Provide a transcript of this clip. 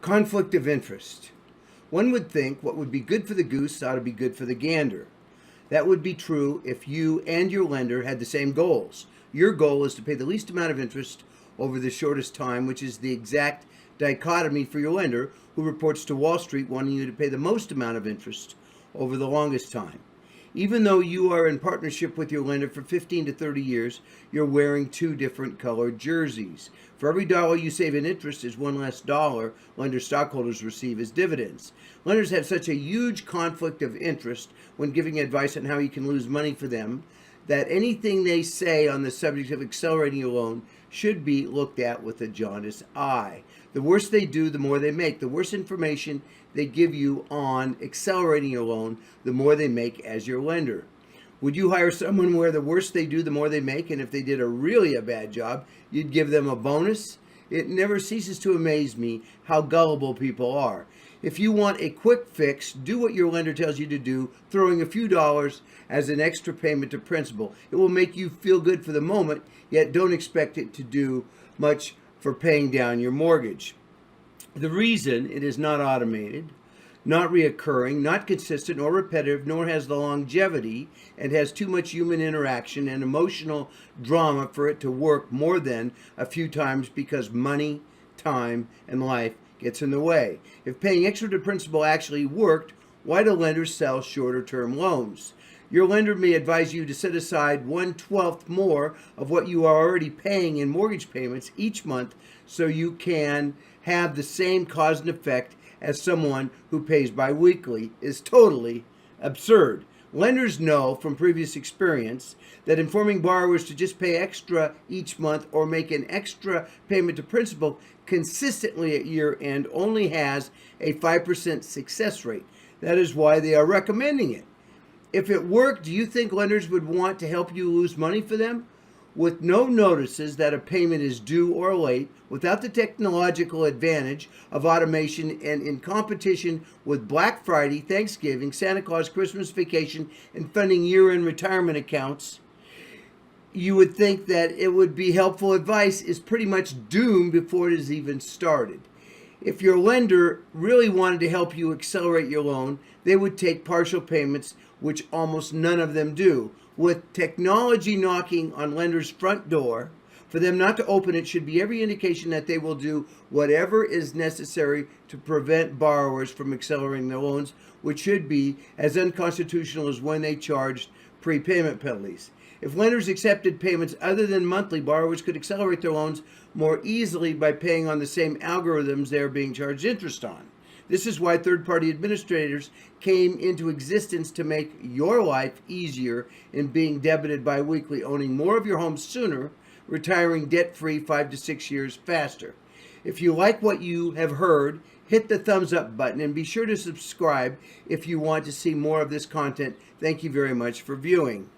Conflict of interest. One would think what would be good for the goose ought to be good for the gander. That would be true if you and your lender had the same goals. Your goal is to pay the least amount of interest over the shortest time, which is the exact dichotomy for your lender, who reports to Wall Street wanting you to pay the most amount of interest over the longest time. Even though you are in partnership with your lender for 15 to 30 years, you're wearing two different colored jerseys. For every dollar you save in interest is one less dollar lender stockholders receive as dividends. Lenders have such a huge conflict of interest when giving advice on how you can lose money for them that anything they say on the subject of accelerating your loan should be looked at with a jaundiced eye. The worse they do, the more they make. The worse information they give you on accelerating your loan, the more they make as your lender. Would you hire someone where the worse they do, the more they make, and if they did a bad job, you'd give them a bonus? It never ceases to amaze me how gullible people are. If you want a quick fix, do what your lender tells you to do, throwing a few dollars as an extra payment to principal. It will make you feel good for the moment, yet don't expect it to do much for paying down your mortgage. The reason it is not automated, not reoccurring, not consistent or repetitive, nor has the longevity and has too much human interaction and emotional drama for it to work more than a few times because money, time, and life gets in the way. If paying extra to principal actually worked, why do lenders sell shorter term loans? Your lender may advise you to set aside 1/12 more of what you are already paying in mortgage payments each month so you can have the same cause and effect as someone who pays biweekly is totally absurd. Lenders know from previous experience that informing borrowers to just pay extra each month or make an extra payment to principal consistently at year end only has a 5% success rate. That is why they are recommending it. If it worked, do you think lenders would want to help you lose money for them? With no notices that a payment is due or late, without the technological advantage of automation, and in competition with Black Friday, Thanksgiving, Santa Claus, Christmas vacation, and funding year-end retirement accounts, you would think that it would be helpful advice is pretty much doomed before it is even started. If your lender really wanted to help you accelerate your loan, they would take partial payments, which almost none of them do. With technology knocking on lenders' front door, for them not to open it should be every indication that they will do whatever is necessary to prevent borrowers from accelerating their loans, which should be as unconstitutional as when they charged prepayment penalties. If lenders accepted payments other than monthly, borrowers could accelerate their loans more easily by paying on the same algorithms they are being charged interest on. This is why third-party administrators came into existence to make your life easier in being debited biweekly, owning more of your home sooner, retiring debt-free 5 to 6 years faster. If you like what you have heard, hit the thumbs up button and be sure to subscribe if you want to see more of this content. Thank you very much for viewing.